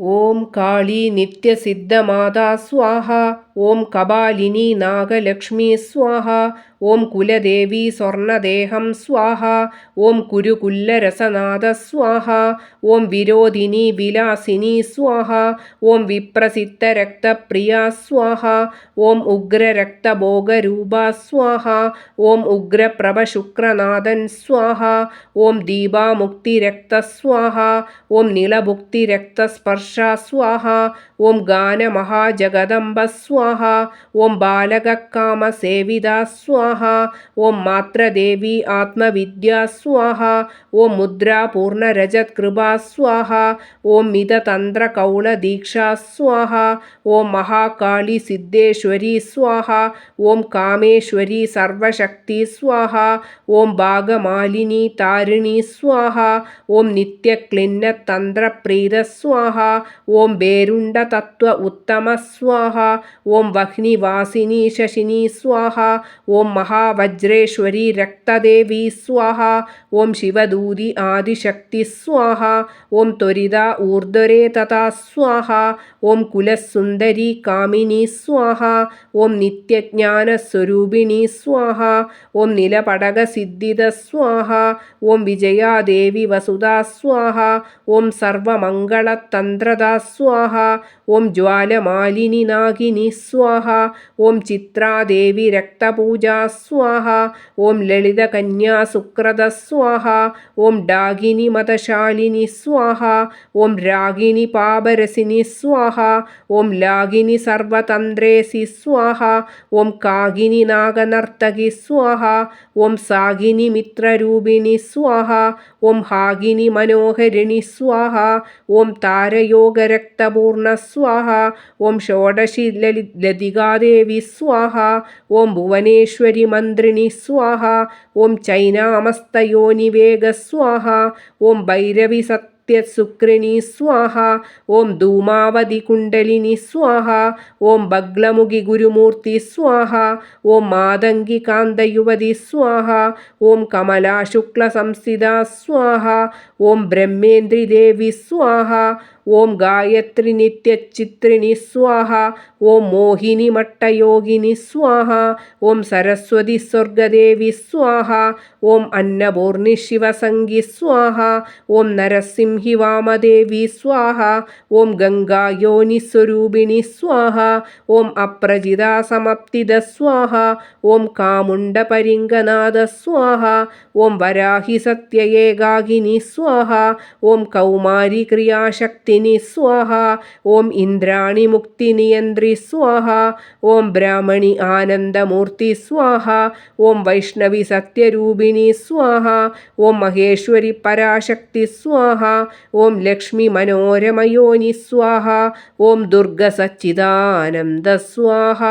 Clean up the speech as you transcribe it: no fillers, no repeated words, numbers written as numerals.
ഓം കാളി നിത്യസിദ്ധമാതാ സ്വാഹ. ഓം കപാലിനി നാഗലക്ഷ്മി സ്വാഹ. ഓം കുലദേവി സ്വർണദേഹം സ്വാഹ. ഓം കുരുകുല്ലരസനാഥ സ്വാഹ. ഓം വിരോധിനി വിലാസിനി സ്വാഹ. ഓം വിപ്രസിദ്ധരക്തപ്രിയ സ്വാഹ. ഓം ഉഗ്രരക്തഭോഗരൂപ സ്വാഹ. ഓം ഉഗ്രപ്രഭശുക്രനാഥൻ സ്വാഹ. ഓം ദീപാമുക്തിരക്ത സ്വാഹ. ഓം നിളഭുക്തിരക്തസ്പർശ സ്വാഹ. ഓം ഗാനമഹാജഗദംബ സ്വാഹ. ഓം ബാലകകാമസേവിത സ്വാഹ. ഓം മാത്രദേവി ആത്മവിദ്യ സ്വാഹ. ഓം മുദ്രാപൂർണരജത്കൃപ സ്വാഹ. ഓം മിതതന്ത്രകൗളദീക്ഷ സ്വാഹ. ഓം മഹാകാളി സിദ്ധേശ്വരി സ്വാഹ. ഓം കാമേശ്വരി സർവശക്തി സ്വാഹ. ഓം ഭാഗമാലിനി താരിണി സ്വാഹ. ഓം നിത്യക്ലിന്നതന്ത്രപ്രീത സ്വാഹ. ഓം ഭേരുണ്ഡതത്വ ഉത്തമ സ്വാഹ. ഓം വഹ്നിവാസിനി ശശിനി സ്വാഹ. ഓം മഹാവജ്രേശ്വരി രക്തദേവി സ്വാഹ. ഓം ശിവദൂതി ആദിശക്തി സ്വാഹ. ഓം ത്വരിത ഊർധ്വരേ തഥാ സ്വാഹ. ഓം കുലസുന്ദരി കാമിനി സ്വാഹ. ഓം നിത്യജ്ഞാനസ്വരൂപിണി സ്വാഹ. ഓം നിലപടകസിദ്ധിദ സ്വാഹ. ഓം വിജയാദേവി വസുധാ സ്വാഹ. ഓം സർവമംഗളതന്ത്രദാ സ്വാഹ. ഓം ജ്വാലമാലിനി നാഗിനി സ്വാഹ. ഓം ചിത്രാദേവി രക്തപൂജാ സ്വാഹ. ഓം ലളിതകന്യാസുക്രത സ്വാഹ. ഓം ഡാകിനി മതശാലിനി സ്വാഹ. ഓം രാഗിണി പാപരസിനി സ്വാഹ. ഓം ലാഗിനി സർവതന്ത്രേസി സ്വാഹ. ഓം കാഗിനി നാഗനർത്തകി സ്വാഹ. ഓം സാഗിനി മിത്രരൂപിണി സ്വാഹ. ഓം ഹാഗിനി മനോഹരിണി സ്വാഹ. ഓം താരയോഗരക്തപൂർണ സ്വാഹ. ഓം ഷോഡശി ലതികാദേവി സ്വാഹ. ഓം ഭുവനേശ്വരി മന്ത്രിണി സ്വാഹ. ഓം ചൈനാമസ്തയോനിവേഗ സ്വാഹ. ഓം ഭൈരവി സത്യസുക്രിണി സ്വാഹ. ഓം ധൂമാവതി കുണ്ടലിനി സ്വാഹ. ഓം ബഗ്ലമുഖി ഗുരുമൂർത്തി സ്വാഹ. ഓം മാതംഗി കാന്തയുവതി സ്വാഹ. ഓം കമലാ ശുക്ല സംസ്ഥിത സ്വാഹ. ഓം ബ്രഹ്മേന്ദ്രി ദേവി സ്വാഹ. ഓം ഗായത്രി നിത്യചിത്രിണി സ്വാഹ. ഓം മോഹിനി മട്ടയോഗിനി സ്വാഹ. ഓം സരസ്വതി സ്വർഗദേവി സ്വാഹ. ഓം അന്നപൂർണി ശിവസംഗി സ്വാഹ. ഓം നരസിംഹി വാമദേവി സ്വാഹ. ഓം ഗംഗായോനിസ്വരൂപിണി സ്വാഹ. ഓം അപ്രജിത സമപ്തിദ സ്വാഹ. ഓം കാമുണ്ഡപരിംഗനാഥ സ്വാഹ. ഓം വരാഹി സത്യഏകാകിനി സ്വാഹ. ഓം കൗമാരി ക്രിയാശക്തിനി സ്വാഹ. ഓം ഇന്ദ്രാണി മുക്തിനിയന്ത്രി സ്വാഹ. ഓം ബ്രാഹ്മണി ആനന്ദമൂർത്തി സ്വാഹ. ഓം വൈഷ്ണവി സത്യരൂപിണി സ്വാഹ. ഓം മഹേശ്വരി പരാശക്തി സ്വാഹ. ഓം ലക്ഷ്മി മനോരമയോനി സ്വാഹ. ഓം ദുർഗ സച്ചിദാനന്ദ സ്വാഹ.